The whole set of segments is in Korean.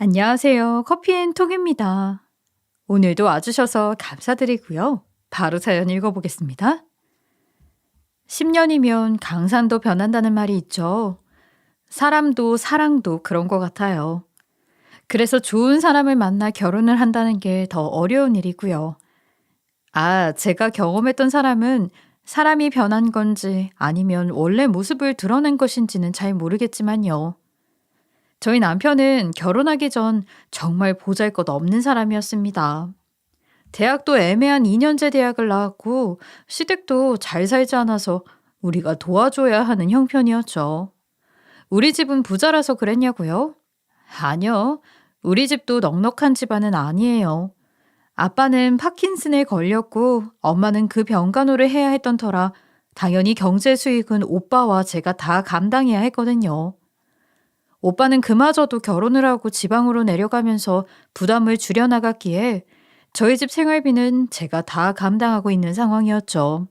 안녕하세요. 커피앤톡입니다. 오늘도 와주셔서 감사드리고요. 바로 사연 읽어보겠습니다. 10년이면 강산도 변한다는 말이 있죠. 사람도 사랑도 그런 것 같아요. 그래서 좋은 사람을 만나 결혼을 한다는 게 더 어려운 일이고요. 제가 경험했던 사람은 사람이 변한 건지 아니면 원래 모습을 드러낸 것인지는 잘 모르겠지만요. 저희 남편은 결혼하기 전 정말 보잘것없는 사람이었습니다. 대학도 애매한 2년제 대학을 나왔고 시댁도 잘 살지 않아서 우리가 도와줘야 하는 형편이었죠. 우리 집은 부자라서 그랬냐고요? 아니요. 우리 집도 넉넉한 집안은 아니에요. 아빠는 파킨슨에 걸렸고 엄마는 그 병간호를 해야 했던 터라 당연히 경제 수익은 오빠와 제가 다 감당해야 했거든요. 오빠는 그마저도 결혼을 하고 지방으로 내려가면서 부담을 줄여나갔기에 저희 집 생활비는 제가 다 감당하고 있는 상황이었죠.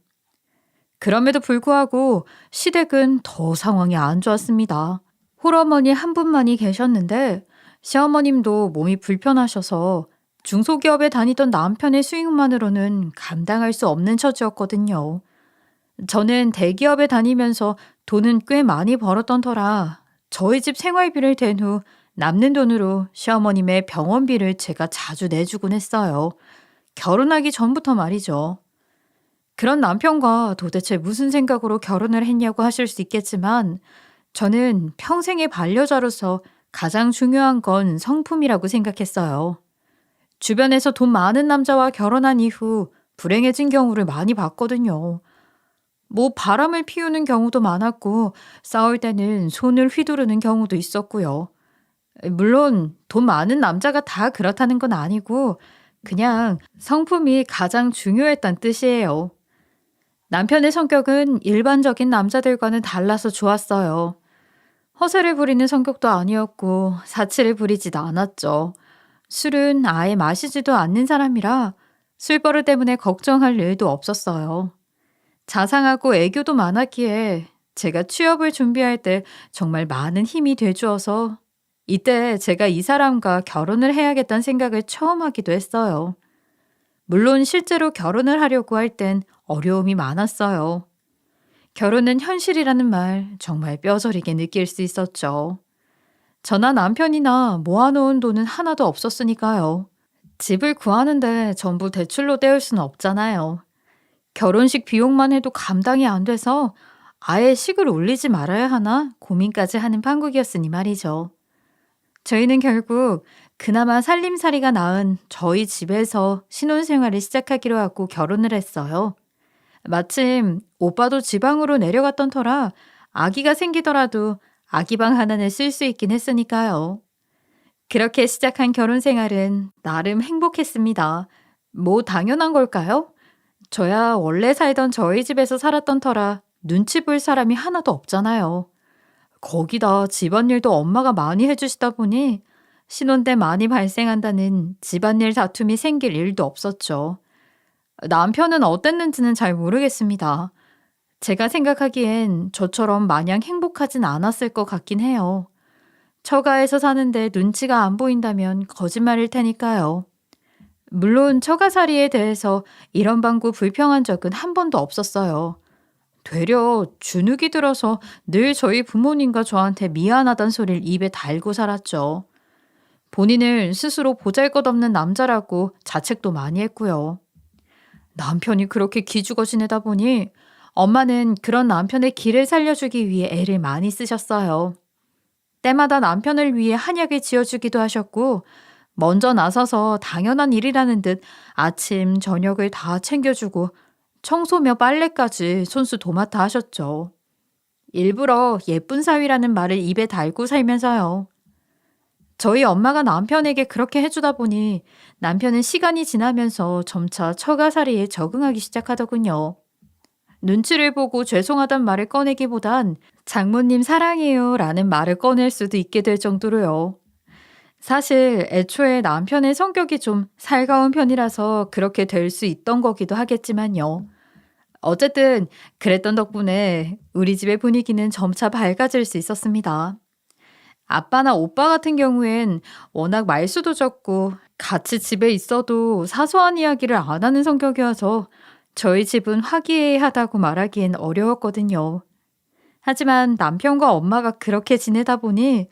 그럼에도 불구하고 시댁은 더 상황이 안 좋았습니다. 홀어머니 한 분만이 계셨는데 시어머님도 몸이 불편하셔서 중소기업에 다니던 남편의 수익만으로는 감당할 수 없는 처지였거든요. 저는 대기업에 다니면서 돈은 꽤 많이 벌었던 터라 저희 집 생활비를 댄 후 남는 돈으로 시어머님의 병원비를 제가 자주 내주곤 했어요. 결혼하기 전부터 말이죠. 그런 남편과 도대체 무슨 생각으로 결혼을 했냐고 하실 수 있겠지만 저는 평생의 반려자로서 가장 중요한 건 성품이라고 생각했어요. 주변에서 돈 많은 남자와 결혼한 이후 불행해진 경우를 많이 봤거든요. 바람을 피우는 경우도 많았고 싸울 때는 손을 휘두르는 경우도 있었고요. 물론 돈 많은 남자가 다 그렇다는 건 아니고 그냥 성품이 가장 중요했단 뜻이에요. 남편의 성격은 일반적인 남자들과는 달라서 좋았어요. 허세를 부리는 성격도 아니었고 사치를 부리지도 않았죠. 술은 아예 마시지도 않는 사람이라 술버릇 때문에 걱정할 일도 없었어요. 자상하고 애교도 많았기에 제가 취업을 준비할 때 정말 많은 힘이 돼주어서 이때 제가 이 사람과 결혼을 해야겠다는 생각을 처음 하기도 했어요. 물론 실제로 결혼을 하려고 할 땐 어려움이 많았어요. 결혼은 현실이라는 말 정말 뼈저리게 느낄 수 있었죠. 저나 남편이나 모아놓은 돈은 하나도 없었으니까요. 집을 구하는데 전부 대출로 때울 수는 없잖아요. 결혼식 비용만 해도 감당이 안 돼서 아예 식을 올리지 말아야 하나 고민까지 하는 판국이었으니 말이죠. 저희는 결국 그나마 살림살이가 나은 저희 집에서 신혼생활을 시작하기로 하고 결혼을 했어요. 마침 오빠도 지방으로 내려갔던 터라 아기가 생기더라도 아기방 하나는 쓸 수 있긴 했으니까요. 그렇게 시작한 결혼 생활은 나름 행복했습니다. 당연한 걸까요? 저야 원래 살던 저희 집에서 살았던 터라 눈치 볼 사람이 하나도 없잖아요. 거기다 집안일도 엄마가 많이 해주시다 보니 신혼 때 많이 발생한다는 집안일 다툼이 생길 일도 없었죠. 남편은 어땠는지는 잘 모르겠습니다. 제가 생각하기엔 저처럼 마냥 행복하진 않았을 것 같긴 해요. 처가에서 사는데 눈치가 안 보인다면 거짓말일 테니까요. 물론 처가살이에 대해서 이런 방구 불평한 적은 한 번도 없었어요. 되려 주눅이 들어서 늘 저희 부모님과 저한테 미안하단 소리를 입에 달고 살았죠. 본인을 스스로 보잘것없는 남자라고 자책도 많이 했고요. 남편이 그렇게 기죽어 지내다 보니 엄마는 그런 남편의 길을 살려주기 위해 애를 많이 쓰셨어요. 때마다 남편을 위해 한약을 지어주기도 하셨고 먼저 나서서 당연한 일이라는 듯 아침, 저녁을 다 챙겨주고 청소며 빨래까지 손수 도맡아 하셨죠. 일부러 예쁜 사위라는 말을 입에 달고 살면서요. 저희 엄마가 남편에게 그렇게 해주다 보니 남편은 시간이 지나면서 점차 처가살이에 적응하기 시작하더군요. 눈치를 보고 죄송하단 말을 꺼내기보단 장모님 사랑해요 라는 말을 꺼낼 수도 있게 될 정도로요. 사실 애초에 남편의 성격이 좀 살가운 편이라서 그렇게 될 수 있던 거기도 하겠지만요. 어쨌든 그랬던 덕분에 우리 집의 분위기는 점차 밝아질 수 있었습니다. 아빠나 오빠 같은 경우엔 워낙 말수도 적고 같이 집에 있어도 사소한 이야기를 안 하는 성격이어서 저희 집은 화기애애하다고 말하기엔 어려웠거든요. 하지만 남편과 엄마가 그렇게 지내다 보니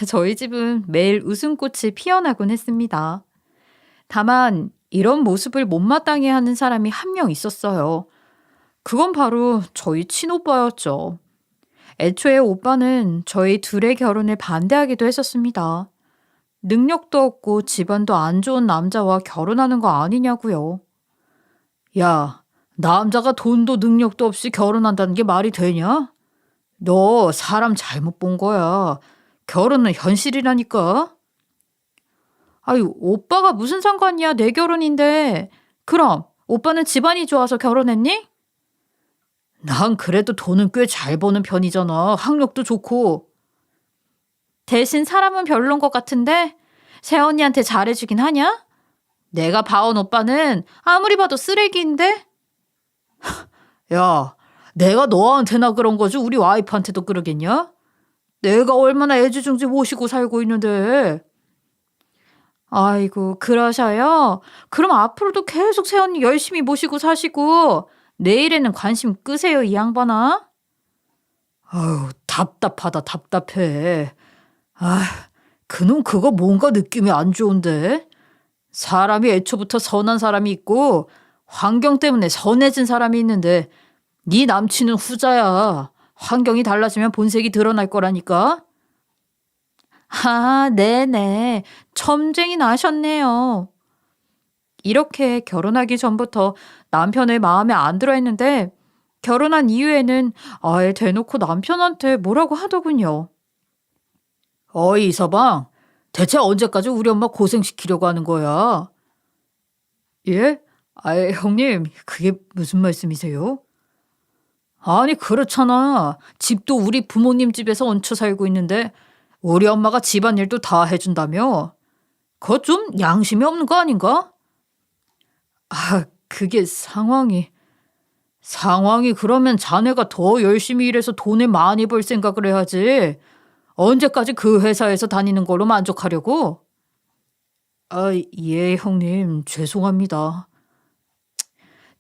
저희 집은 매일 웃음꽃이 피어나곤 했습니다. 다만 이런 모습을 못마땅해 하는 사람이 한 명 있었어요. 그건 바로 저희 친오빠였죠. 애초에 오빠는 저희 둘의 결혼을 반대하기도 했었습니다. 능력도 없고 집안도 안 좋은 남자와 결혼하는 거 아니냐고요. 야, 남자가 돈도 능력도 없이 결혼한다는 게 말이 되냐? 너 사람 잘못 본 거야. 결혼은 현실이라니까. 아유, 오빠가 무슨 상관이야. 내 결혼인데. 그럼 오빠는 집안이 좋아서 결혼했니? 난 그래도 돈은 꽤 잘 버는 편이잖아. 학력도 좋고. 대신 사람은 별론 것 같은데 새언니한테 잘해주긴 하냐? 내가 봐온 오빠는 아무리 봐도 쓰레기인데? 야, 내가 너한테나 그런 거지 우리 와이프한테도 그러겠냐? 내가 얼마나 애지중지 모시고 살고 있는데. 아이고, 그러셔요? 그럼 앞으로도 계속 새언니 열심히 모시고 사시고 내일에는 관심 끄세요, 이 양반아. 아유, 답답하다, 답답해. 아, 그놈 그거 뭔가 느낌이 안 좋은데? 사람이 애초부터 선한 사람이 있고 환경 때문에 선해진 사람이 있는데 네 남친은 후자야. 환경이 달라지면 본색이 드러날 거라니까. 아, 네네. 점쟁이 나셨네요. 이렇게 결혼하기 전부터 남편의 마음에 안 들어 했는데 결혼한 이후에는 아예 대놓고 남편한테 뭐라고 하더군요. 어이, 이서방. 대체 언제까지 우리 엄마 고생시키려고 하는 거야? 예? 아이, 형님, 그게 무슨 말씀이세요? 아니, 그렇잖아. 집도 우리 부모님 집에서 얹혀 살고 있는데 우리 엄마가 집안일도 다 해준다며? 그거 좀 양심이 없는 거 아닌가? 아, 그게 상황이 그러면 자네가 더 열심히 일해서 돈을 많이 벌 생각을 해야지. 언제까지 그 회사에서 다니는 걸로 만족하려고? 아, 예, 형님, 죄송합니다.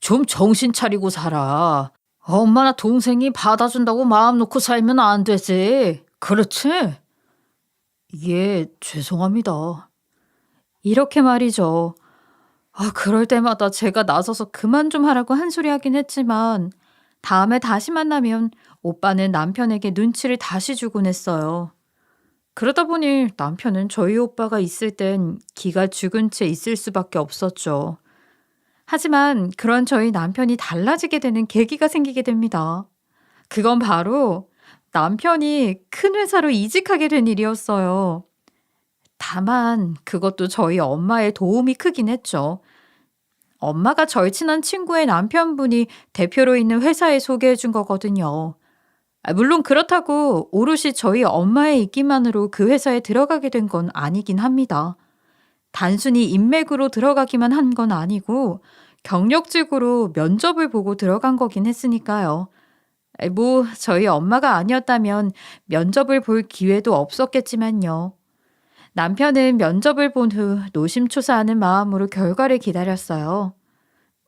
좀 정신 차리고 살아. 엄마나 동생이 받아준다고 마음 놓고 살면 안 되지. 그렇지? 예, 죄송합니다. 이렇게 말이죠. 아, 그럴 때마다 제가 나서서 그만 좀 하라고 한 소리 하긴 했지만 다음에 다시 만나면 오빠는 남편에게 눈치를 다시 주곤 했어요. 그러다 보니 남편은 저희 오빠가 있을 땐 기가 죽은 채 있을 수밖에 없었죠. 하지만 그런 저희 남편이 달라지게 되는 계기가 생기게 됩니다. 그건 바로 남편이 큰 회사로 이직하게 된 일이었어요. 다만 그것도 저희 엄마의 도움이 크긴 했죠. 엄마가 절친한 친구의 남편분이 대표로 있는 회사에 소개해 준 거거든요. 물론 그렇다고 오롯이 저희 엄마의 있기만으로 그 회사에 들어가게 된 건 아니긴 합니다. 단순히 인맥으로 들어가기만 한 건 아니고 경력직으로 면접을 보고 들어간 거긴 했으니까요. 뭐 저희 엄마가 아니었다면 면접을 볼 기회도 없었겠지만요. 남편은 면접을 본 후 노심초사하는 마음으로 결과를 기다렸어요.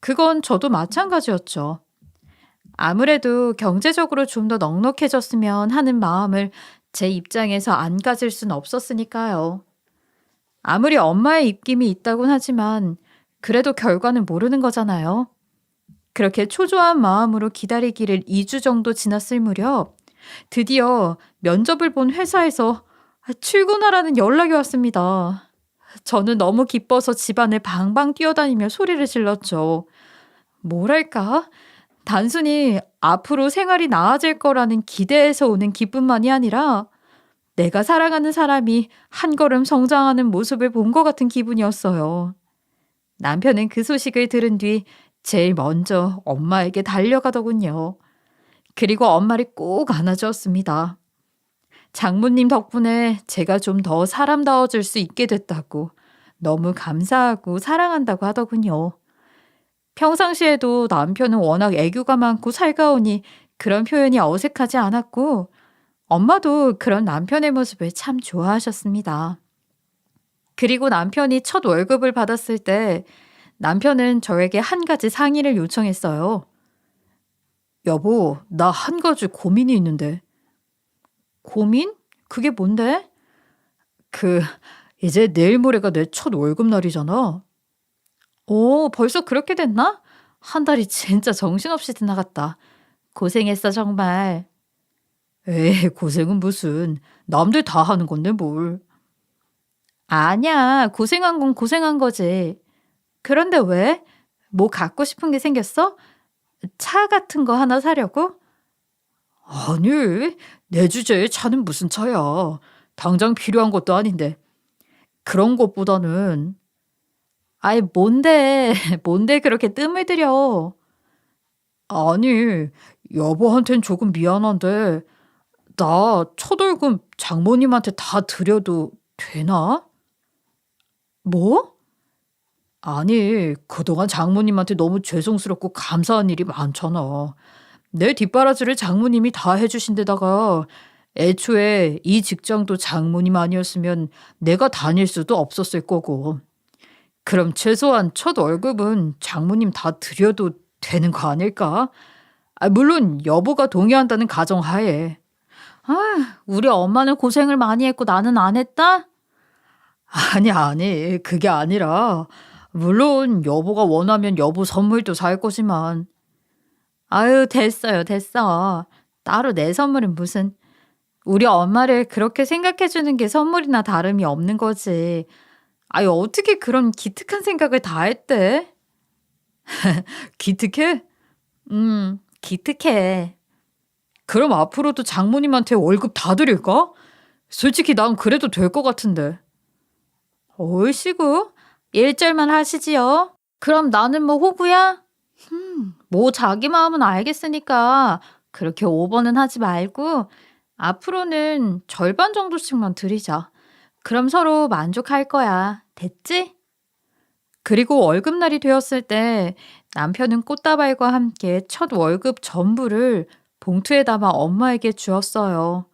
그건 저도 마찬가지였죠. 아무래도 경제적으로 좀 더 넉넉해졌으면 하는 마음을 제 입장에서 안 가질 순 없었으니까요. 아무리 엄마의 입김이 있다곤 하지만 그래도 결과는 모르는 거잖아요. 그렇게 초조한 마음으로 기다리기를 2주 정도 지났을 무렵 드디어 면접을 본 회사에서 출근하라는 연락이 왔습니다. 저는 너무 기뻐서 집안을 방방 뛰어다니며 소리를 질렀죠. 뭐랄까? 단순히 앞으로 생활이 나아질 거라는 기대에서 오는 기쁨만이 아니라 내가 사랑하는 사람이 한 걸음 성장하는 모습을 본 것 같은 기분이었어요. 남편은 그 소식을 들은 뒤 제일 먼저 엄마에게 달려가더군요. 그리고 엄마를 꼭 안아주었습니다. 장모님 덕분에 제가 좀 더 사람다워질 수 있게 됐다고 너무 감사하고 사랑한다고 하더군요. 평상시에도 남편은 워낙 애교가 많고 살가우니 그런 표현이 어색하지 않았고 엄마도 그런 남편의 모습을 참 좋아하셨습니다. 그리고 남편이 첫 월급을 받았을 때 남편은 저에게 한 가지 상의를 요청했어요. 여보, 나 한 가지 고민이 있는데. 고민? 그게 뭔데? 그, 이제 내일 모레가 내 첫 월급 날이잖아. 오, 벌써 그렇게 됐나? 한 달이 진짜 정신없이 지나갔다. 고생했어, 정말. 에이, 고생은 무슨. 남들 다 하는 건데 뭘. 아니야, 고생한 건 고생한 거지. 그런데 왜? 뭐 갖고 싶은 게 생겼어? 차 같은 거 하나 사려고? 아니, 내 주제에 차는 무슨 차야. 당장 필요한 것도 아닌데. 그런 것보다는, 아이, 뭔데, 뭔데 그렇게 뜸을 들여. 아니, 여보한텐 조금 미안한데, 나 첫 월급 장모님한테 다 드려도 되나? 뭐? 아니, 그동안 장모님한테 너무 죄송스럽고 감사한 일이 많잖아. 내 뒷바라지를 장모님이 다 해주신 데다가 애초에 이 직장도 장모님 아니었으면 내가 다닐 수도 없었을 거고. 그럼 최소한 첫 월급은 장모님 다 드려도 되는 거 아닐까? 아, 물론 여보가 동의한다는 가정하에. 아, 우리 엄마는 고생을 많이 했고 나는 안 했다? 아니, 아니, 그게 아니라, 물론 여보가 원하면 여보 선물도 살 거지만, 아유, 됐어요, 됐어. 따로 내 선물은 무슨, 우리 엄마를 그렇게 생각해 주는 게 선물이나 다름이 없는 거지. 아유, 어떻게 그런 기특한 생각을 다 했대? 기특해? 기특해. 그럼 앞으로도 장모님한테 월급 다 드릴까? 솔직히 난 그래도 될 것 같은데. 얼씨구? 1절만 하시지요. 그럼 나는 뭐 호구야? 뭐 자기 마음은 알겠으니까 그렇게 오버는 하지 말고 앞으로는 절반 정도씩만 드리자. 그럼 서로 만족할 거야. 됐지? 그리고 월급날이 되었을 때 남편은 꽃다발과 함께 첫 월급 전부를 봉투에 담아 엄마에게 주었어요.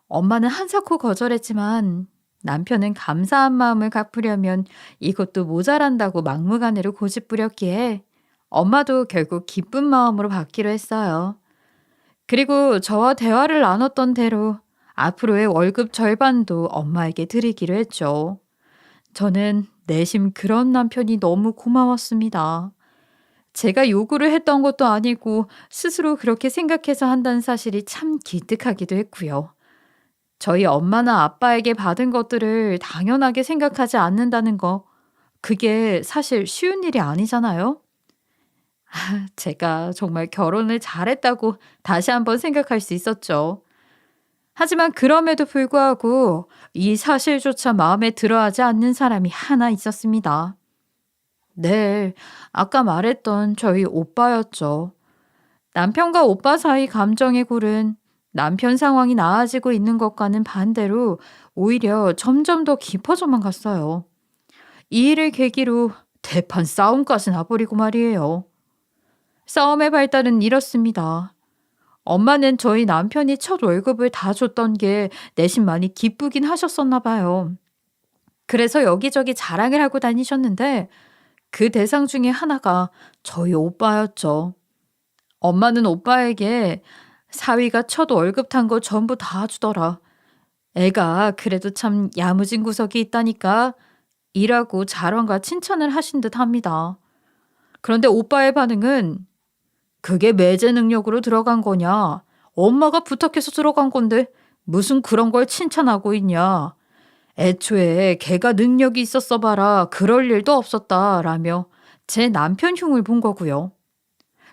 엄마는 한사코 거절했지만 남편은 감사한 마음을 갚으려면 이것도 모자란다고 막무가내로 고집부렸기에 엄마도 결국 기쁜 마음으로 받기로 했어요. 그리고 저와 대화를 나눴던 대로 앞으로의 월급 절반도 엄마에게 드리기로 했죠. 저는 내심 그런 남편이 너무 고마웠습니다. 제가 요구를 했던 것도 아니고 스스로 그렇게 생각해서 한다는 사실이 참 기특하기도 했고요. 저희 엄마나 아빠에게 받은 것들을 당연하게 생각하지 않는다는 거, 그게 사실 쉬운 일이 아니잖아요. 제가 정말 결혼을 잘했다고 다시 한번 생각할 수 있었죠. 하지만 그럼에도 불구하고 이 사실조차 마음에 들어하지 않는 사람이 하나 있었습니다. 네, 아까 말했던 저희 오빠였죠. 남편과 오빠 사이 감정의 골은 남편 상황이 나아지고 있는 것과는 반대로 오히려 점점 더 깊어져만 갔어요. 이 일을 계기로 대판 싸움까지 나버리고 말이에요. 싸움의 발달은 이렇습니다. 엄마는 저희 남편이 첫 월급을 다 줬던 게 내심 많이 기쁘긴 하셨었나 봐요. 그래서 여기저기 자랑을 하고 다니셨는데 그 대상 중에 하나가 저희 오빠였죠. 엄마는 오빠에게 사위가 첫 월급 탄 거 전부 다 주더라. 애가 그래도 참 야무진 구석이 있다니까 이라고 자랑과 칭찬을 하신 듯 합니다. 그런데 오빠의 반응은 그게 매제 능력으로 들어간 거냐? 엄마가 부탁해서 들어간 건데 무슨 그런 걸 칭찬하고 있냐? 애초에 걔가 능력이 있었어 봐라. 그럴 일도 없었다. 라며 제 남편 흉을 본 거고요.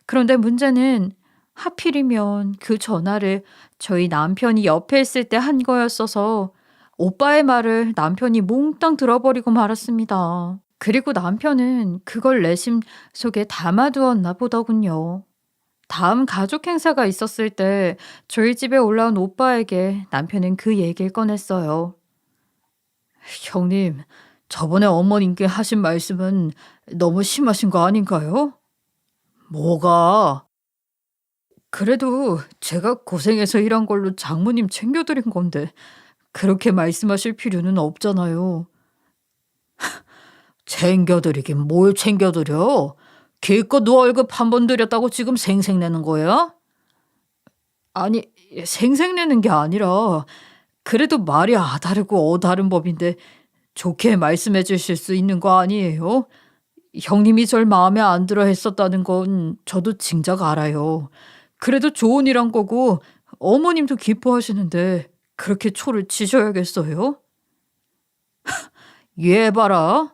그런데 문제는 하필이면 그 전화를 저희 남편이 옆에 있을 때 한 거였어서 오빠의 말을 남편이 몽땅 들어버리고 말았습니다. 그리고 남편은 그걸 내심 속에 담아두었나 보더군요. 다음 가족 행사가 있었을 때 저희 집에 올라온 오빠에게 남편은 그 얘기를 꺼냈어요. 형님, 저번에 어머님께 하신 말씀은 너무 심하신 거 아닌가요? 뭐가? 그래도 제가 고생해서 일한 걸로 장모님 챙겨드린 건데 그렇게 말씀하실 필요는 없잖아요. 챙겨드리긴 뭘 챙겨드려? 기껏 월급 한 번 드렸다고 지금 생색내는 거야? 아니, 생색내는 게 아니라 그래도 말이 다르고 다른 법인데 좋게 말씀해 주실 수 있는 거 아니에요? 형님이 절 마음에 안 들어 했었다는 건 저도 짐작 알아요. 그래도 좋은 일 한 거고 어머님도 기뻐하시는데 그렇게 초를 치셔야겠어요? 얘 봐라.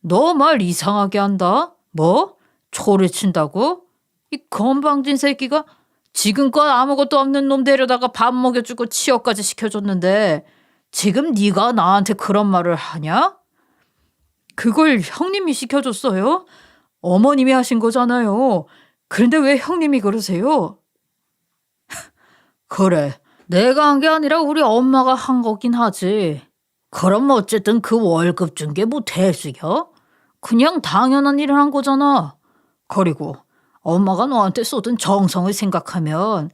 너 말 이상하게 한다. 뭐? 초를 친다고? 이 건방진 새끼가 지금껏 아무것도 없는 놈 데려다가 밥 먹여주고 취업까지 시켜줬는데 지금 네가 나한테 그런 말을 하냐? 그걸 형님이 시켜줬어요? 어머님이 하신 거잖아요. 그런데 왜 형님이 그러세요? 그래, 내가 한 게 아니라 우리 엄마가 한 거긴 하지. 그럼 어쨌든 그 월급 준 게 뭐 대수야? 그냥 당연한 일을 한 거잖아. 그리고 엄마가 너한테 쏟은 정성을 생각하면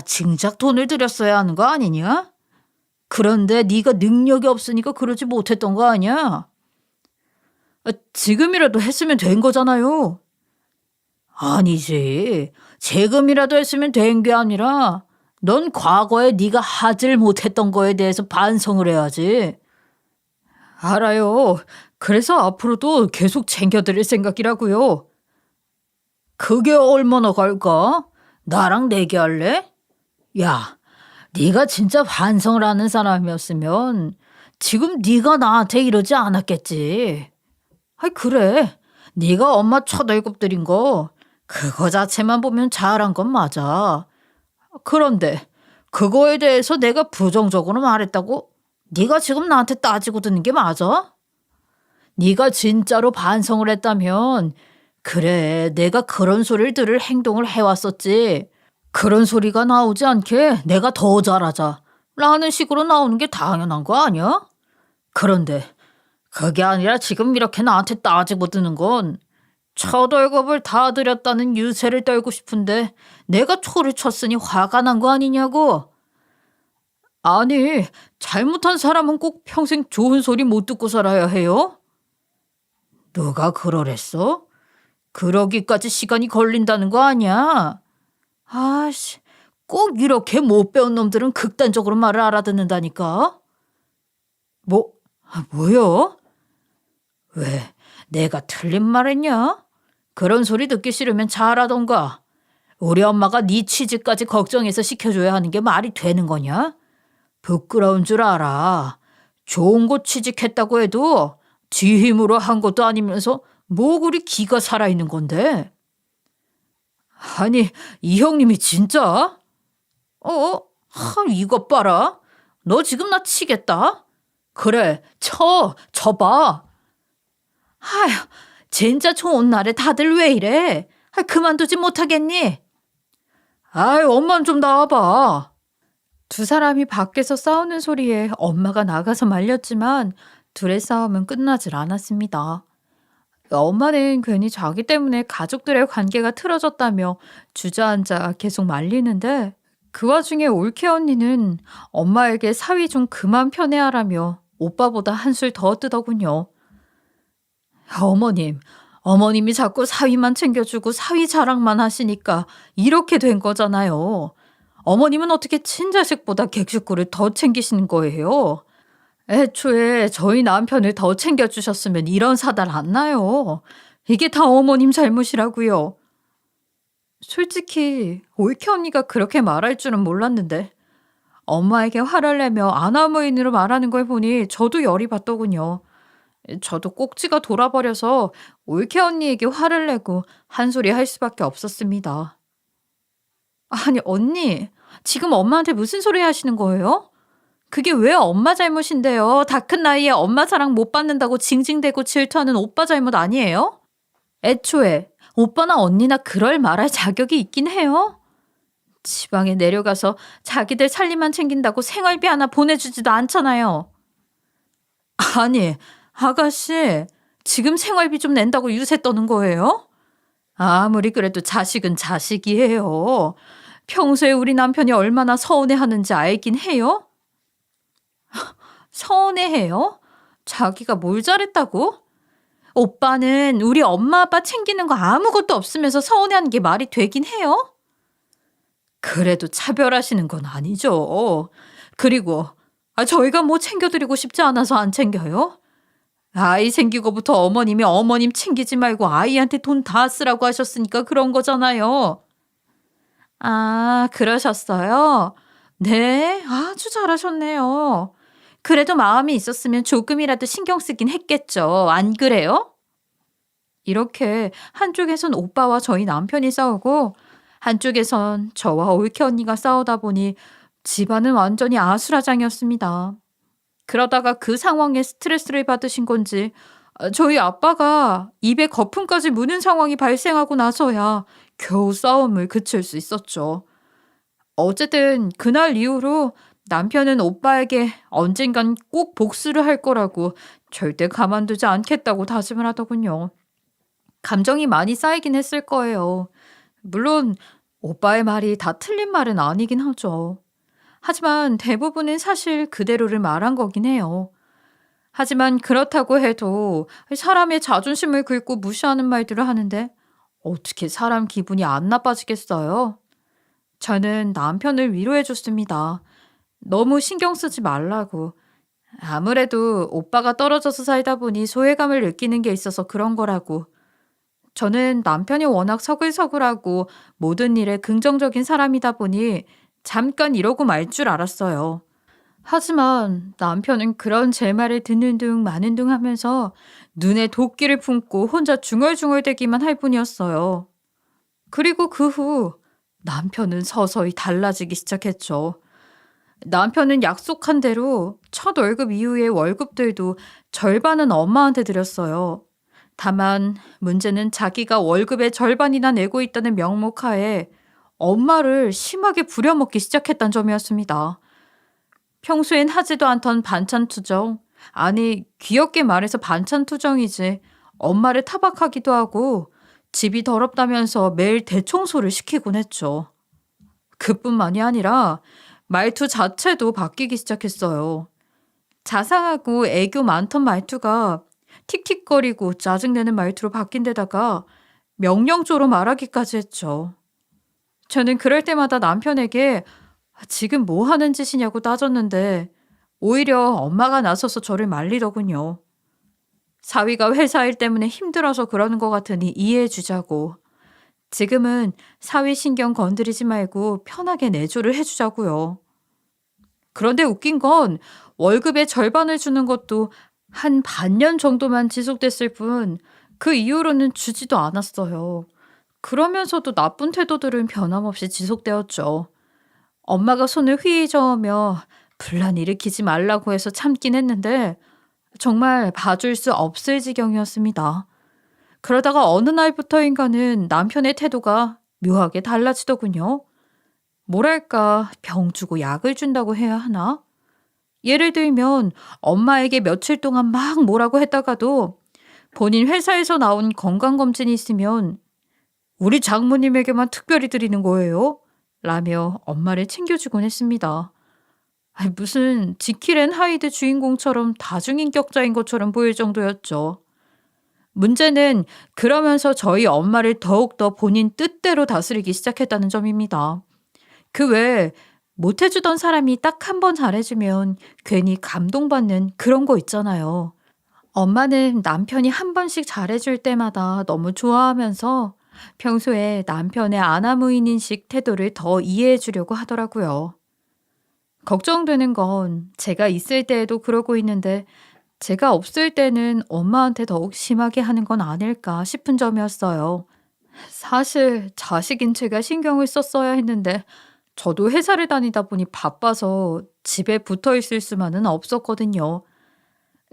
진작 돈을 들였어야 하는 거 아니냐? 그런데 네가 능력이 없으니까 그러지 못했던 거 아니야? 지금이라도 했으면 된 거잖아요. 아니지. 지금이라도 했으면 된 게 아니라 넌 과거에 네가 하질 못했던 거에 대해서 반성을 해야지. 알아요. 그래서 앞으로도 계속 챙겨드릴 생각이라고요. 그게 얼마나 갈까? 나랑 내기할래? 야, 네가 진짜 반성을 하는 사람이었으면 지금 네가 나한테 이러지 않았겠지. 그래. 네가 엄마 첫 월급 드린 거 그거 자체만 보면 잘한 건 맞아. 그런데 그거에 대해서 내가 부정적으로 말했다고 네가 지금 나한테 따지고 드는 게 맞아? 네가 진짜로 반성을 했다면 그래, 내가 그런 소리를 들을 행동을 해왔었지. 그런 소리가 나오지 않게 내가 더 잘하자 라는 식으로 나오는 게 당연한 거 아니야? 그런데 그게 아니라 지금 이렇게 나한테 따지고 드는 건 첫 월급을 다 드렸다는 유세를 떨고 싶은데 내가 초를 쳤으니 화가 난 거 아니냐고. 아니, 잘못한 사람은 꼭 평생 좋은 소리 못 듣고 살아야 해요? 누가 그러랬어? 그러기까지 시간이 걸린다는 거 아니야? 아씨, 꼭 이렇게 못 배운 놈들은 극단적으로 말을 알아듣는다니까? 뭐, 뭐요? 왜, 내가 틀린 말 했냐? 그런 소리 듣기 싫으면 잘하던가. 우리 엄마가 네 취직까지 걱정해서 시켜줘야 하는 게 말이 되는 거냐? 부끄러운 줄 알아. 좋은 곳 취직했다고 해도 지 힘으로 한 것도 아니면서 뭐 그리 기가 살아있는 건데? 아니, 이 형님이 진짜? 이것 봐라. 너 지금 나 치겠다? 그래, 쳐봐. 아휴, 진짜 좋은 날에 다들 왜 이래? 그만두지 못하겠니? 엄마 좀 나와봐. 두 사람이 밖에서 싸우는 소리에 엄마가 나가서 말렸지만 둘의 싸움은 끝나질 않았습니다. 엄마는 괜히 자기 때문에 가족들의 관계가 틀어졌다며 주저앉아 계속 말리는데 그 와중에 올케 언니는 엄마에게 사위 좀 그만 편애하라며 오빠보다 한술 더 뜨더군요. 어머님이 자꾸 사위만 챙겨주고 사위 자랑만 하시니까 이렇게 된 거잖아요. 어머님은 어떻게 친자식보다 객식구를 더 챙기시는 거예요? 애초에 저희 남편을 더 챙겨주셨으면 이런 사달 안 나요. 이게 다 어머님 잘못이라고요. 솔직히 올케 언니가 그렇게 말할 줄은 몰랐는데 엄마에게 화를 내며 아나무인으로 말하는 걸 보니 저도 열이 받더군요. 저도 꼭지가 돌아버려서 올케 언니에게 화를 내고 한 소리 할 수밖에 없었습니다. 아니 언니, 지금 엄마한테 무슨 소리 하시는 거예요? 그게 왜 엄마 잘못인데요? 다 큰 나이에 엄마 사랑 못 받는다고 징징대고 질투하는 오빠 잘못 아니에요? 애초에 오빠나 언니나 그럴 말할 자격이 있긴 해요? 지방에 내려가서 자기들 살림만 챙긴다고 생활비 하나 보내주지도 않잖아요. 아니, 아가씨, 지금 생활비 좀 낸다고 유세 떠는 거예요? 아무리 그래도 자식은 자식이에요. 평소에 우리 남편이 얼마나 서운해하는지 알긴 해요? 서운해해요? 자기가 뭘 잘했다고? 오빠는 우리 엄마 아빠 챙기는 거 아무것도 없으면서 서운해하는 게 말이 되긴 해요? 그래도 차별하시는 건 아니죠. 그리고 저희가 뭐 챙겨드리고 싶지 않아서 안 챙겨요? 아이 생기고부터 어머님이 어머님 챙기지 말고 아이한테 돈 다 쓰라고 하셨으니까 그런 거잖아요. 아, 그러셨어요? 네, 아주 잘하셨네요. 그래도 마음이 있었으면 조금이라도 신경 쓰긴 했겠죠. 안 그래요? 이렇게 한쪽에선 오빠와 저희 남편이 싸우고 한쪽에선 저와 올케 언니가 싸우다 보니 집안은 완전히 아수라장이었습니다. 그러다가 그 상황에 스트레스를 받으신 건지 저희 아빠가 입에 거품까지 무는 상황이 발생하고 나서야 겨우 싸움을 그칠 수 있었죠. 어쨌든 그날 이후로 남편은 오빠에게 언젠간 꼭 복수를 할 거라고 절대 가만두지 않겠다고 다짐을 하더군요. 감정이 많이 쌓이긴 했을 거예요. 물론 오빠의 말이 다 틀린 말은 아니긴 하죠. 하지만 대부분은 사실 그대로를 말한 거긴 해요. 하지만 그렇다고 해도 사람의 자존심을 긁고 무시하는 말들을 하는데 어떻게 사람 기분이 안 나빠지겠어요? 저는 남편을 위로해 줬습니다. 너무 신경 쓰지 말라고. 아무래도 오빠가 떨어져서 살다 보니 소외감을 느끼는 게 있어서 그런 거라고. 저는 남편이 워낙 서글서글하고 모든 일에 긍정적인 사람이다 보니 잠깐 이러고 말 줄 알았어요. 하지만 남편은 그런 제 말을 듣는 둥 마는 둥 하면서 눈에 도끼를 품고 혼자 중얼중얼대기만 할 뿐이었어요. 그리고 그 후 남편은 서서히 달라지기 시작했죠. 남편은 약속한 대로 첫 월급 이후의 월급들도 절반은 엄마한테 드렸어요. 다만 문제는 자기가 월급의 절반이나 내고 있다는 명목하에 엄마를 심하게 부려먹기 시작했다는 점이었습니다. 평소엔 하지도 않던 반찬 투정, 아니 귀엽게 말해서 반찬 투정이지 엄마를 타박하기도 하고 집이 더럽다면서 매일 대청소를 시키곤 했죠. 그뿐만이 아니라 말투 자체도 바뀌기 시작했어요. 자상하고 애교 많던 말투가 틱틱거리고 짜증내는 말투로 바뀐 데다가 명령조로 말하기까지 했죠. 저는 그럴 때마다 남편에게 지금 뭐 하는 짓이냐고 따졌는데 오히려 엄마가 나서서 저를 말리더군요. 사위가 회사 일 때문에 힘들어서 그러는 것 같으니 이해해 주자고. 지금은 사위 신경 건드리지 말고 편하게 내조를 해주자고요. 그런데 웃긴 건 월급의 절반을 주는 것도 한 반년 정도만 지속됐을 뿐 그 이후로는 주지도 않았어요. 그러면서도 나쁜 태도들은 변함없이 지속되었죠. 엄마가 손을 휘휘 저으며 분란 일으키지 말라고 해서 참긴 했는데 정말 봐줄 수 없을 지경이었습니다. 그러다가 어느 날부터인가는 남편의 태도가 묘하게 달라지더군요. 뭐랄까, 병 주고 약을 준다고 해야 하나? 예를 들면 엄마에게 며칠 동안 막 뭐라고 했다가도 본인 회사에서 나온 건강검진이 있으면 우리 장모님에게만 특별히 드리는 거예요. 라며 엄마를 챙겨주곤 했습니다. 무슨 지킬 앤 하이드 주인공처럼 다중인격자인 것처럼 보일 정도였죠. 문제는 그러면서 저희 엄마를 더욱더 본인 뜻대로 다스리기 시작했다는 점입니다. 그 외에 못해주던 사람이 딱 한 번 잘해주면 괜히 감동받는 그런 거 있잖아요. 엄마는 남편이 한 번씩 잘해줄 때마다 너무 좋아하면서 평소에 남편의 아나무인인식 태도를 더 이해해주려고 하더라고요. 걱정되는 건 제가 있을 때에도 그러고 있는데 제가 없을 때는 엄마한테 더욱 심하게 하는 건 아닐까 싶은 점이었어요. 사실 자식인 제가 신경을 썼어야 했는데 저도 회사를 다니다 보니 바빠서 집에 붙어 있을 수만은 없었거든요.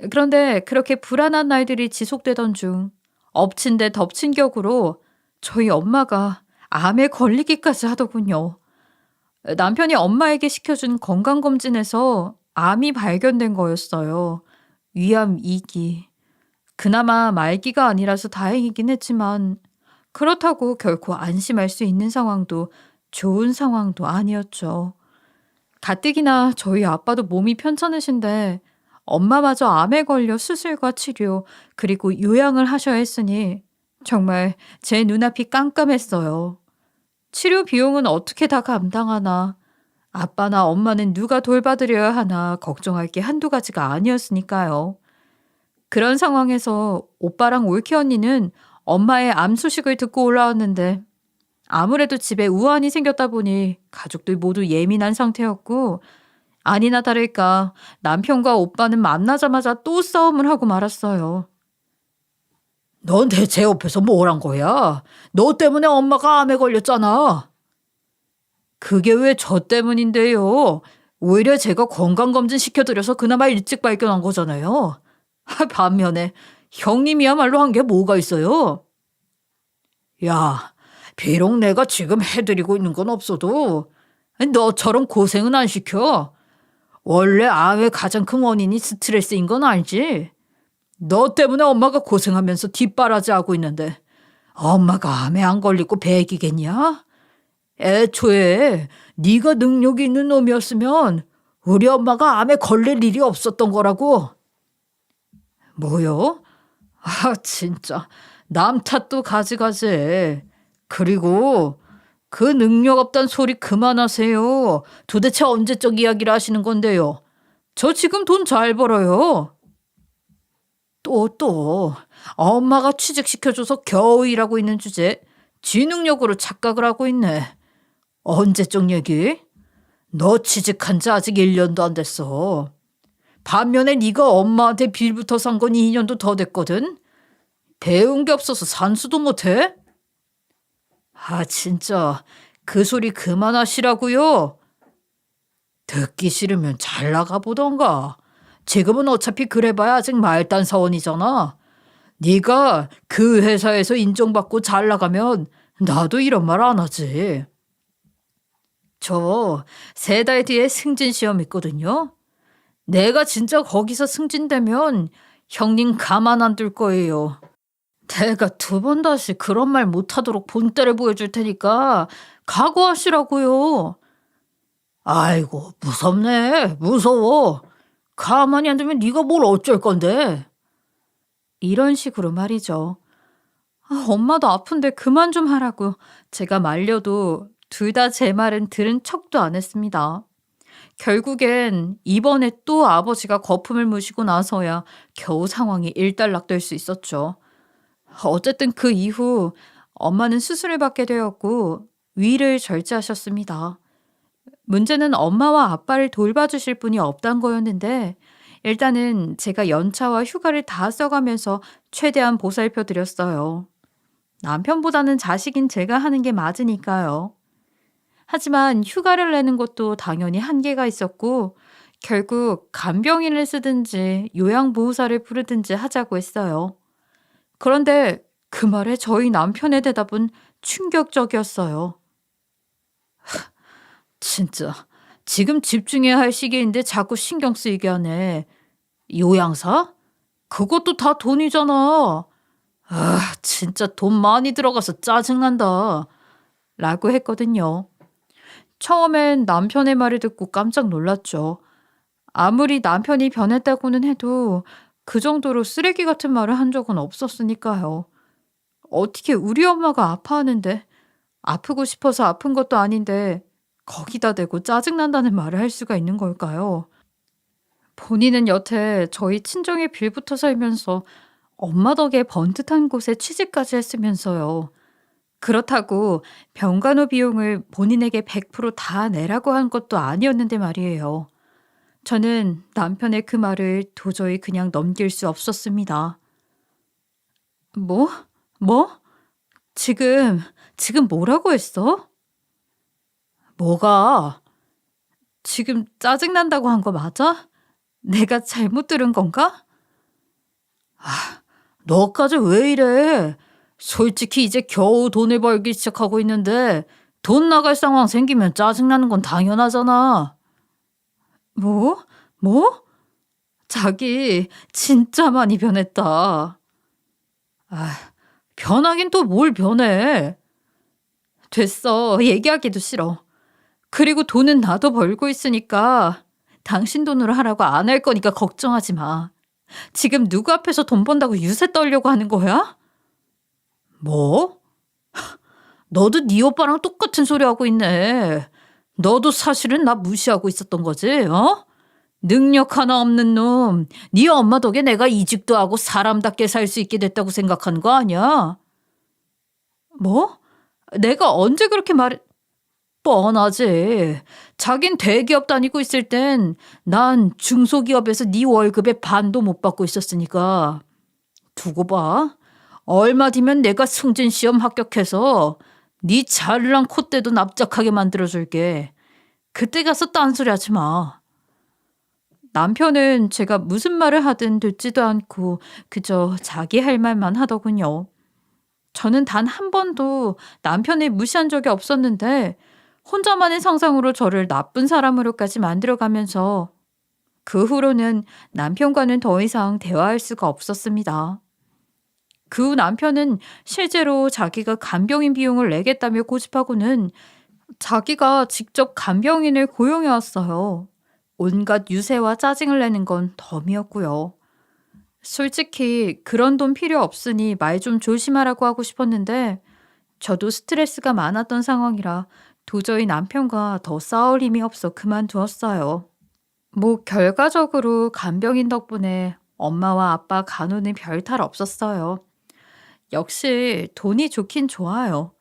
그런데 그렇게 불안한 날들이 지속되던 중 엎친 데 덮친 격으로 저희 엄마가 암에 걸리기까지 하더군요. 남편이 엄마에게 시켜준 건강검진에서 암이 발견된 거였어요. 위암 2기. 그나마 말기가 아니라서 다행이긴 했지만 그렇다고 결코 안심할 수 있는 상황도 좋은 상황도 아니었죠. 가뜩이나 저희 아빠도 몸이 편찮으신데 엄마마저 암에 걸려 수술과 치료 그리고 요양을 하셔야 했으니 정말 제 눈앞이 깜깜했어요. 치료 비용은 어떻게 다 감당하나, 아빠나 엄마는 누가 돌봐드려야 하나 걱정할 게 한두 가지가 아니었으니까요. 그런 상황에서 오빠랑 올케 언니는 엄마의 암 소식을 듣고 올라왔는데 아무래도 집에 우환이 생겼다 보니 가족들 모두 예민한 상태였고, 아니나 다를까 남편과 오빠는 만나자마자 또 싸움을 하고 말았어요. 넌 대체 옆에서 뭘 한 거야? 너 때문에 엄마가 암에 걸렸잖아. 그게 왜 저 때문인데요? 오히려 제가 건강검진 시켜드려서 그나마 일찍 발견한 거잖아요. 반면에 형님이야말로 한 게 뭐가 있어요? 야, 비록 내가 지금 해드리고 있는 건 없어도 너처럼 고생은 안 시켜. 원래 암의 가장 큰 원인이 스트레스인 건 알지? 너 때문에 엄마가 고생하면서 뒷바라지하고 있는데 엄마가 암에 안 걸리고 배기겠냐? 애초에 네가 능력이 있는 놈이었으면 우리 엄마가 암에 걸릴 일이 없었던 거라고. 뭐요? 진짜 남 탓도 가지가지. 그리고 그 능력 없단 소리 그만하세요. 도대체 언제적 이야기를 하시는 건데요? 저 지금 돈 잘 벌어요. 또 엄마가 취직시켜줘서 겨우 일하고 있는 주제 지 능력으로 착각을 하고 있네. 언제적 얘기? 너 취직한 지 아직 1년도 안 됐어. 반면에 네가 엄마한테 빌부터 산 건 2년도 더 됐거든. 배운 게 없어서 산수도 못해? 진짜 그 소리 그만하시라고요. 듣기 싫으면 잘 나가보던가. 지금은 어차피 그래봐야 아직 말단 사원이잖아. 네가 그 회사에서 인정받고 잘 나가면 나도 이런 말 안 하지. 저 3달 뒤에 승진 시험 있거든요. 내가 진짜 거기서 승진되면 형님 가만 안 둘 거예요. 내가 2번 다시 그런 말 못하도록 본때를 보여줄 테니까 각오하시라고요. 아이고 무섭네. 무서워. 가만히 안 두면 네가 뭘 어쩔 건데. 이런 식으로 말이죠. 엄마도 아픈데 그만 좀 하라고 제가 말려도 둘 다 제 말은 들은 척도 안 했습니다. 결국엔 이번에 또 아버지가 거품을 무시고 나서야 겨우 상황이 일단락될 수 있었죠. 어쨌든 그 이후 엄마는 수술을 받게 되었고 위를 절제하셨습니다. 문제는 엄마와 아빠를 돌봐주실 분이 없단 거였는데 일단은 제가 연차와 휴가를 다 써가면서 최대한 보살펴 드렸어요. 남편보다는 자식인 제가 하는 게 맞으니까요. 하지만 휴가를 내는 것도 당연히 한계가 있었고 결국 간병인을 쓰든지 요양보호사를 부르든지 하자고 했어요. 그런데 그 말에 저희 남편의 대답은 충격적이었어요. 진짜 지금 집중해야 할 시기인데 자꾸 신경 쓰이게 하네. 요양사? 그것도 다 돈이잖아. 진짜 돈 많이 들어가서 짜증난다. 라고 했거든요. 처음엔 남편의 말을 듣고 깜짝 놀랐죠. 아무리 남편이 변했다고는 해도 그 정도로 쓰레기 같은 말을 한 적은 없었으니까요. 어떻게 우리 엄마가 아파하는데 아프고 싶어서 아픈 것도 아닌데 거기다 대고 짜증난다는 말을 할 수가 있는 걸까요? 본인은 여태 저희 친정에 빌붙어 살면서 엄마 덕에 번듯한 곳에 취직까지 했으면서요. 그렇다고 병간호 비용을 본인에게 100%다 내라고 한 것도 아니었는데 말이에요. 저는 남편의 그 말을 도저히 그냥 넘길 수 없었습니다. 뭐? 뭐? 지금 뭐라고 했어? 뭐가? 지금 짜증난다고 한 거 맞아? 내가 잘못 들은 건가? 너까지 왜 이래? 솔직히 이제 겨우 돈을 벌기 시작하고 있는데 돈 나갈 상황 생기면 짜증나는 건 당연하잖아. 뭐? 뭐? 자기 진짜 많이 변했다. 변하긴 또 뭘 변해. 됐어. 얘기하기도 싫어. 그리고 돈은 나도 벌고 있으니까 당신 돈으로 하라고 안 할 거니까 걱정하지 마. 지금 누구 앞에서 돈 번다고 유세 떨려고 하는 거야? 뭐? 너도 네 오빠랑 똑같은 소리 하고 있네. 너도 사실은 나 무시하고 있었던 거지, 어? 능력 하나 없는 놈. 네 엄마 덕에 내가 이직도 하고 사람답게 살 수 있게 됐다고 생각하는 거 아니야? 뭐? 내가 언제 그렇게 말해? 뻔하지. 자긴 대기업 다니고 있을 땐 난 중소기업에서 네 월급의 반도 못 받고 있었으니까. 두고 봐. 얼마 뒤면 내가 승진 시험 합격해서 네 잘난 콧대도 납작하게 만들어줄게. 그때 가서 딴소리 하지 마. 남편은 제가 무슨 말을 하든 듣지도 않고 그저 자기 할 말만 하더군요. 저는 단 한 번도 남편을 무시한 적이 없었는데 혼자만의 상상으로 저를 나쁜 사람으로까지 만들어가면서 그 후로는 남편과는 더 이상 대화할 수가 없었습니다. 그 후 남편은 실제로 자기가 간병인 비용을 내겠다며 고집하고는 자기가 직접 간병인을 고용해 왔어요. 온갖 유세와 짜증을 내는 건 덤이었고요. 솔직히 그런 돈 필요 없으니 말 좀 조심하라고 하고 싶었는데 저도 스트레스가 많았던 상황이라 도저히 남편과 더 싸울 힘이 없어 그만두었어요. 뭐 결과적으로 간병인 덕분에 엄마와 아빠 간호는 별탈 없었어요. 역시 돈이 좋긴 좋아요.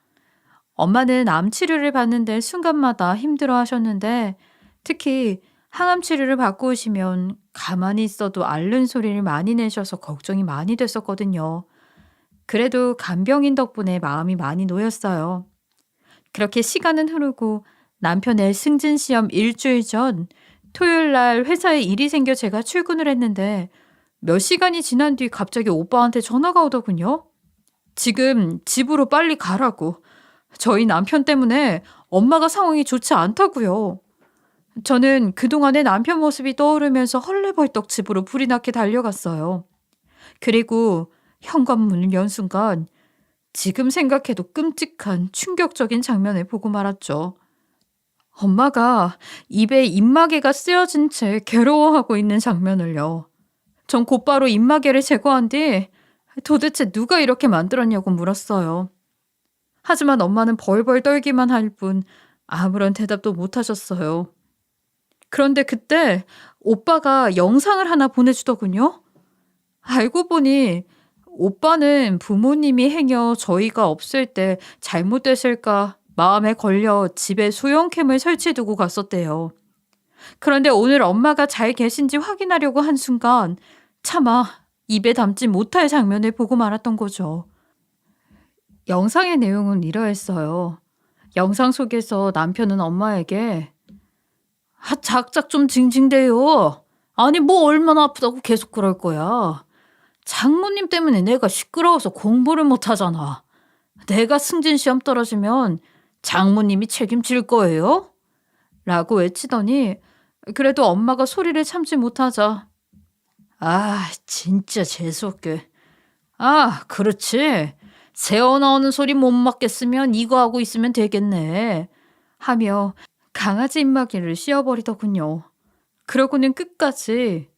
엄마는 암 치료를 받는데 순간마다 힘들어 하셨는데 특히 항암 치료를 받고 오시면 가만히 있어도 앓는 소리를 많이 내셔서 걱정이 많이 됐었거든요. 그래도 간병인 덕분에 마음이 많이 놓였어요. 그렇게 시간은 흐르고 남편의 승진 시험 일주일 전 토요일 날 회사에 일이 생겨 제가 출근을 했는데 몇 시간이 지난 뒤 갑자기 오빠한테 전화가 오더군요. 지금 집으로 빨리 가라고. 저희 남편 때문에 엄마가 상황이 좋지 않다고요. 저는 그동안의 남편 모습이 떠오르면서 헐레벌떡 집으로 불이 나게 달려갔어요. 그리고 현관문을 연 순간 지금 생각해도 끔찍한 충격적인 장면을 보고 말았죠. 엄마가 입에 입마개가 쓰여진 채 괴로워하고 있는 장면을요. 전 곧바로 입마개를 제거한 뒤 도대체 누가 이렇게 만들었냐고 물었어요. 하지만 엄마는 벌벌 떨기만 할 뿐 아무런 대답도 못 하셨어요. 그런데 그때 오빠가 영상을 하나 보내주더군요. 알고 보니 오빠는 부모님이 행여 저희가 없을 때 잘못됐을까 마음에 걸려 집에 소형캠을 설치해두고 갔었대요. 그런데 오늘 엄마가 잘 계신지 확인하려고 한 순간 차마 입에 담지 못할 장면을 보고 말았던 거죠. 영상의 내용은 이러했어요. 영상 속에서 남편은 엄마에게 작작 좀 징징대요. 아니 뭐 얼마나 아프다고 계속 그럴 거야. 장모님 때문에 내가 시끄러워서 공부를 못 하잖아. 내가 승진 시험 떨어지면 장모님이 책임질 거예요? 라고 외치더니 그래도 엄마가 소리를 참지 못하자 아 진짜 재수없게 그렇지. 새어 나오는 소리 못 막겠으면 이거 하고 있으면 되겠네 하며 강아지 입마개를 씌워버리더군요. 그러고는 끝까지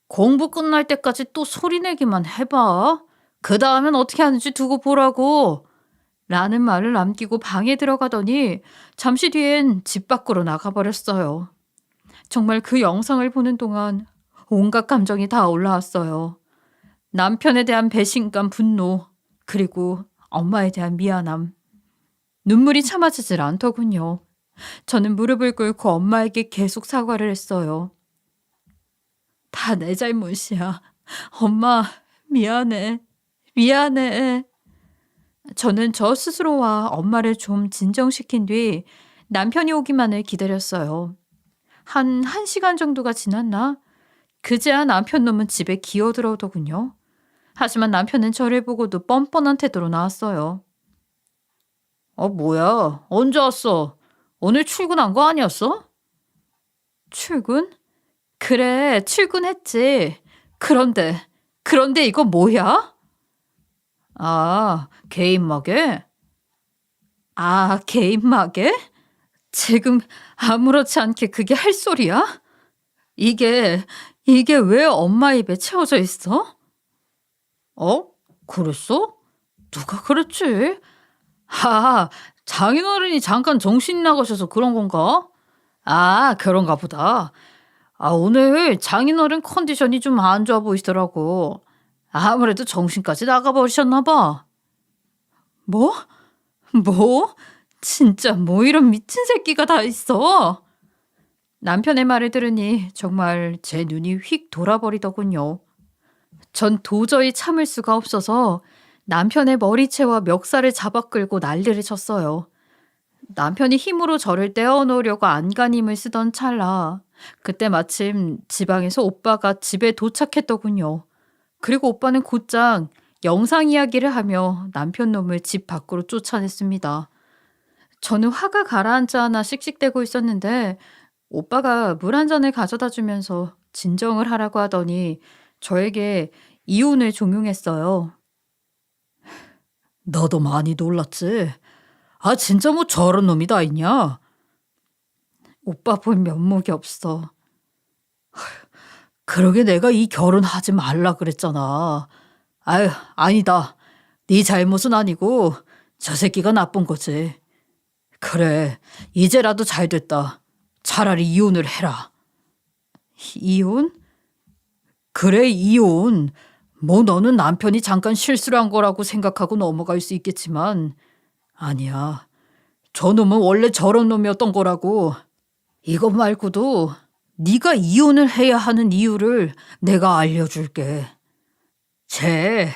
공부 끝날 때까지 또 소리내기만 해봐. 그 다음엔 어떻게 하는지 두고 보라고. 라는 말을 남기고 방에 들어가더니 잠시 뒤엔 집 밖으로 나가버렸어요. 정말 그 영상을 보는 동안 온갖 감정이 다 올라왔어요. 남편에 대한 배신감, 분노, 그리고 엄마에 대한 미안함. 눈물이 참아지질 않더군요. 저는 무릎을 꿇고 엄마에게 계속 사과를 했어요. 다 내 잘못이야. 엄마, 미안해. 미안해. 저는 저 스스로와 엄마를 좀 진정시킨 뒤 남편이 오기만을 기다렸어요. 한 1시간 정도가 지났나? 그제야 남편 놈은 집에 기어들어오더군요. 하지만 남편은 저를 보고도 뻔뻔한 태도로 나왔어요. 뭐야? 언제 왔어? 오늘 출근한 거 아니었어? 출근? 그래, 출근했지. 그런데 이거 뭐야? 아, 개인마개? 아, 개인마개? 지금 아무렇지 않게 그게 할 소리야? 이게, 이게 왜 엄마 입에 채워져 있어? 어? 그랬어? 누가 그랬지? 아, 장인어른이 잠깐 정신이 나가셔서 그런 건가? 아, 그런가 보다. 아, 오늘 장인어른 컨디션이 좀 안 좋아 보이시더라고. 아무래도 정신까지 나가버리셨나 봐. 뭐? 뭐? 진짜 뭐 이런 미친 새끼가 다 있어. 남편의 말을 들으니 정말 제 눈이 휙 돌아버리더군요. 전 도저히 참을 수가 없어서 남편의 머리채와 멱살을 잡아 끌고 난리를 쳤어요. 남편이 힘으로 저를 떼어놓으려고 안간힘을 쓰던 찰나 그때 마침 지방에서 오빠가 집에 도착했더군요. 그리고 오빠는 곧장 영상 이야기를 하며 남편 놈을 집 밖으로 쫓아냈습니다. 저는 화가 가라앉지 않아 씩씩대고 있었는데 오빠가 물 한 잔을 가져다 주면서 진정을 하라고 하더니 저에게 이혼을 종용했어요. 너도 많이 놀랐지? 아, 진짜 뭐 저런 놈이 다 있냐? 오빠 본 면목이 없어. 그러게 내가 이 결혼하지 말라 그랬잖아. 아유, 아니다. 네 잘못은 아니고 저 새끼가 나쁜 거지. 그래, 이제라도 잘 됐다. 차라리 이혼을 해라. 이혼? 그래, 이혼. 뭐 너는 남편이 잠깐 실수를 한 거라고 생각하고 넘어갈 수 있겠지만 아니야. 저놈은 원래 저런 놈이었던 거라고. 이것 말고도 네가 이혼을 해야 하는 이유를 내가 알려줄게. 쟤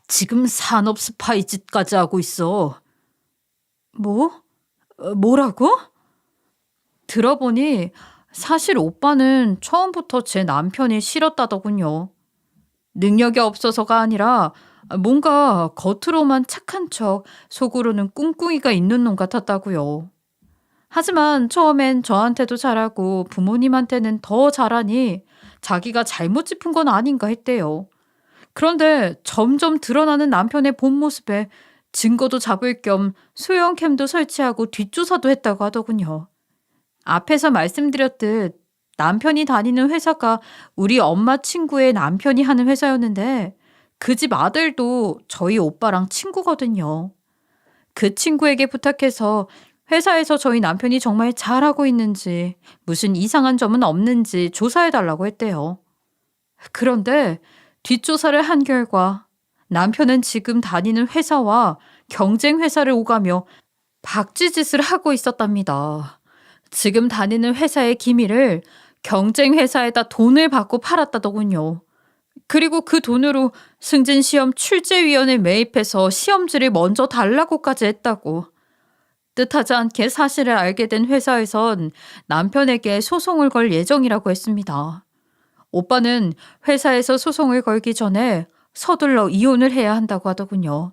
지금 산업 스파이 짓까지 하고 있어. 뭐? 뭐라고? 들어보니 사실 오빠는 처음부터 제 남편이 싫었다더군요. 능력이 없어서가 아니라 뭔가 겉으로만 착한 척 속으로는 꿍꿍이가 있는 놈 같았다고요. 하지만 처음엔 저한테도 잘하고 부모님한테는 더 잘하니 자기가 잘못 짚은 건 아닌가 했대요. 그런데 점점 드러나는 남편의 본 모습에 증거도 잡을 겸 소형캠도 설치하고 뒷조사도 했다고 하더군요. 앞에서 말씀드렸듯 남편이 다니는 회사가 우리 엄마 친구의 남편이 하는 회사였는데 그 집 아들도 저희 오빠랑 친구거든요. 그 친구에게 부탁해서 회사에서 저희 남편이 정말 잘하고 있는지 무슨 이상한 점은 없는지 조사해달라고 했대요. 그런데 뒷조사를 한 결과 남편은 지금 다니는 회사와 경쟁 회사를 오가며 박쥐짓을 하고 있었답니다. 지금 다니는 회사의 기밀을 경쟁 회사에다 돈을 받고 팔았다더군요. 그리고 그 돈으로 승진시험 출제위원회 매입해서 시험지를 먼저 달라고까지 했다고. 뜻하지 않게 사실을 알게 된 회사에선 남편에게 소송을 걸 예정이라고 했습니다. 오빠는 회사에서 소송을 걸기 전에 서둘러 이혼을 해야 한다고 하더군요.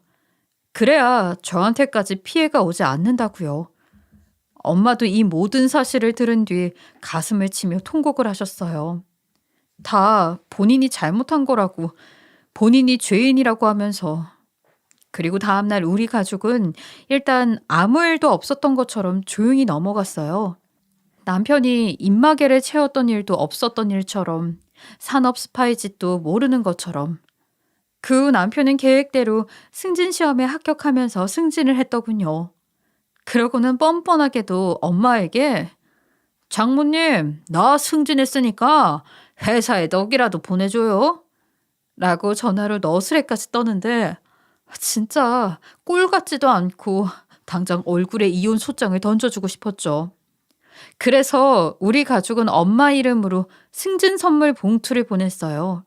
그래야 저한테까지 피해가 오지 않는다고요. 엄마도 이 모든 사실을 들은 뒤 가슴을 치며 통곡을 하셨어요. 다 본인이 잘못한 거라고, 본인이 죄인이라고 하면서. 그리고 다음날 우리 가족은 일단 아무 일도 없었던 것처럼 조용히 넘어갔어요. 남편이 입마개를 채웠던 일도 없었던 일처럼, 산업 스파이 짓도 모르는 것처럼. 그 후 남편은 계획대로 승진 시험에 합격하면서 승진을 했더군요. 그러고는 뻔뻔하게도 엄마에게 장모님, 나 승진했으니까 회사에 떡이라도 보내줘요. 라고 전화로 너스레까지 떠는데 진짜 꼴 같지도 않고 당장 얼굴에 이혼 소장을 던져주고 싶었죠. 그래서 우리 가족은 엄마 이름으로 승진 선물 봉투를 보냈어요.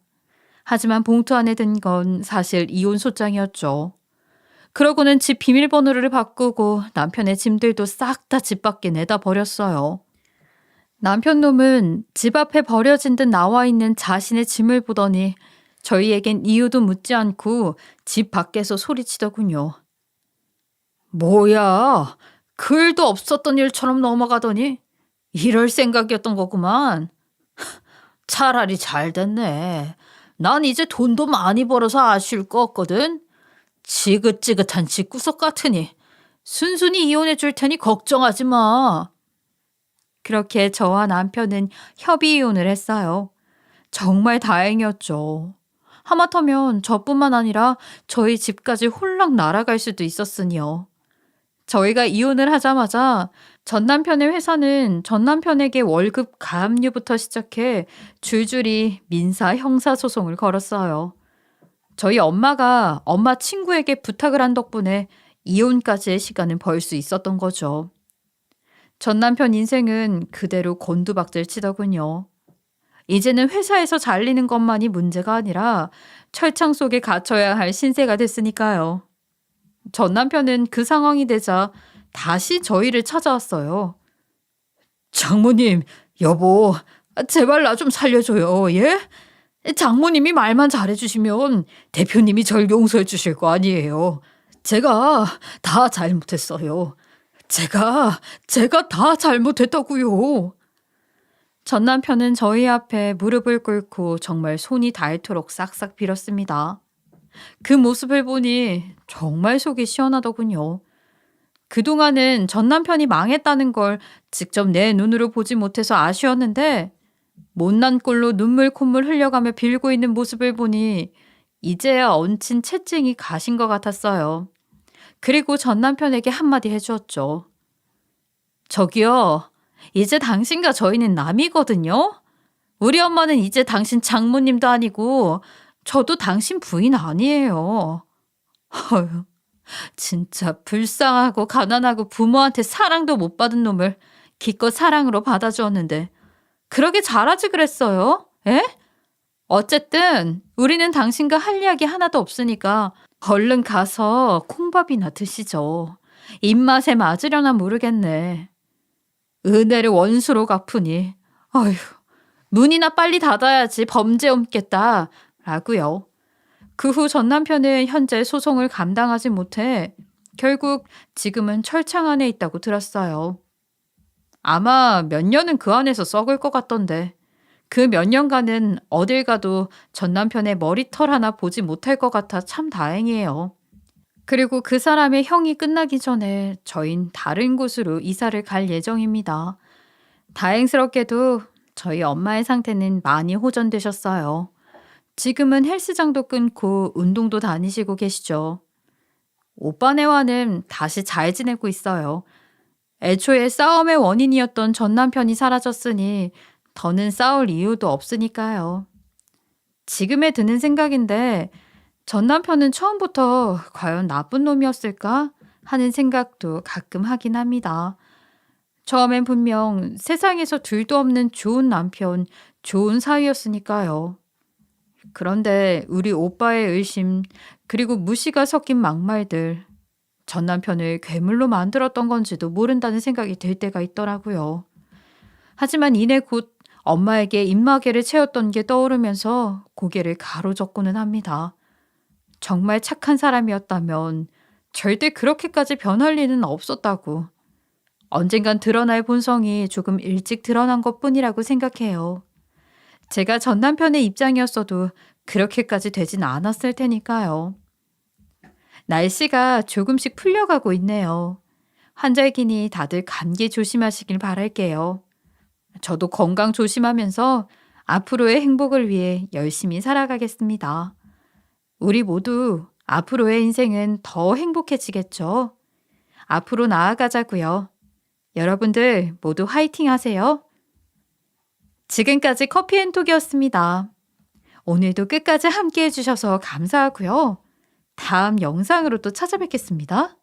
하지만 봉투 안에 든 건 사실 이혼 소장이었죠. 그러고는 집 비밀번호를 바꾸고 남편의 짐들도 싹 다 집 밖에 내다 버렸어요. 남편 놈은 집 앞에 버려진 듯 나와 있는 자신의 짐을 보더니 저희에겐 이유도 묻지 않고 집 밖에서 소리치더군요. 뭐야, 글도 없었던 일처럼 넘어가더니 이럴 생각이었던 거구만. 차라리 잘 됐네. 난 이제 돈도 많이 벌어서 아쉬울 거 없거든. 지긋지긋한 집구석 같으니 순순히 이혼해 줄 테니 걱정하지 마. 그렇게 저와 남편은 협의 이혼을 했어요. 정말 다행이었죠. 하마터면 저뿐만 아니라 저희 집까지 홀랑 날아갈 수도 있었으니요. 저희가 이혼을 하자마자 전 남편의 회사는 전 남편에게 월급 가압류부터 시작해 줄줄이 민사 형사 소송을 걸었어요. 저희 엄마가 엄마 친구에게 부탁을 한 덕분에 이혼까지의 시간을 벌 수 있었던 거죠. 전 남편 인생은 그대로 곤두박질 치더군요. 이제는 회사에서 잘리는 것만이 문제가 아니라 철창 속에 갇혀야 할 신세가 됐으니까요. 전 남편은 그 상황이 되자 다시 저희를 찾아왔어요. 장모님, 여보, 제발 나 좀 살려줘요, 예? 장모님이 말만 잘해주시면 대표님이 절 용서해 주실 거 아니에요. 제가 다 잘못했어요. 제가 다 잘못했다고요. 전 남편은 저희 앞에 무릎을 꿇고 정말 손이 닳도록 싹싹 빌었습니다. 그 모습을 보니 정말 속이 시원하더군요. 그동안은 전 남편이 망했다는 걸 직접 내 눈으로 보지 못해서 아쉬웠는데 못난 꼴로 눈물 콧물 흘려가며 빌고 있는 모습을 보니 이제야 얹힌 채증이 가신 것 같았어요. 그리고 전 남편에게 한마디 해주었죠. 저기요, 이제 당신과 저희는 남이거든요. 우리 엄마는 이제 당신 장모님도 아니고 저도 당신 부인 아니에요. 어휴, 진짜 불쌍하고 가난하고 부모한테 사랑도 못 받은 놈을 기껏 사랑으로 받아주었는데 그러게 잘하지 그랬어요? 에? 어쨌든 우리는 당신과 할 이야기 하나도 없으니까 얼른 가서 콩밥이나 드시죠. 입맛에 맞으려나 모르겠네. 은혜를 원수로 갚으니 어휴, 문이나 빨리 닫아야지 범죄 옮겠다 라고요. 그 후 전 남편은 현재 소송을 감당하지 못해 결국 지금은 철창 안에 있다고 들었어요. 아마 몇 년은 그 안에서 썩을 것 같던데 그 몇 년간은 어딜 가도 전 남편의 머리털 하나 보지 못할 것 같아 참 다행이에요. 그리고 그 사람의 형이 끝나기 전에 저흰 다른 곳으로 이사를 갈 예정입니다. 다행스럽게도 저희 엄마의 상태는 많이 호전되셨어요. 지금은 헬스장도 끊고 운동도 다니시고 계시죠. 오빠네와는 다시 잘 지내고 있어요. 애초에 싸움의 원인이었던 전 남편이 사라졌으니 더는 싸울 이유도 없으니까요. 지금에 드는 생각인데 전 남편은 처음부터 과연 나쁜 놈이었을까 하는 생각도 가끔 하긴 합니다. 처음엔 분명 세상에서 둘도 없는 좋은 남편, 좋은 사위였으니까요. 그런데 우리 오빠의 의심 그리고 무시가 섞인 막말들 전 남편을 괴물로 만들었던 건지도 모른다는 생각이 들 때가 있더라고요. 하지만 이내 곧 엄마에게 입마개를 채웠던 게 떠오르면서 고개를 가로젓고는 합니다. 정말 착한 사람이었다면 절대 그렇게까지 변할 리는 없었다고. 언젠간 드러날 본성이 조금 일찍 드러난 것뿐이라고 생각해요. 제가 전 남편의 입장이었어도 그렇게까지 되진 않았을 테니까요. 날씨가 조금씩 풀려가고 있네요. 환절기니 다들 감기 조심하시길 바랄게요. 저도 건강 조심하면서 앞으로의 행복을 위해 열심히 살아가겠습니다. 우리 모두 앞으로의 인생은 더 행복해지겠죠? 앞으로 나아가자고요. 여러분들 모두 화이팅 하세요. 지금까지 커피앤톡이었습니다. 오늘도 끝까지 함께 해주셔서 감사하고요. 다음 영상으로 또 찾아뵙겠습니다.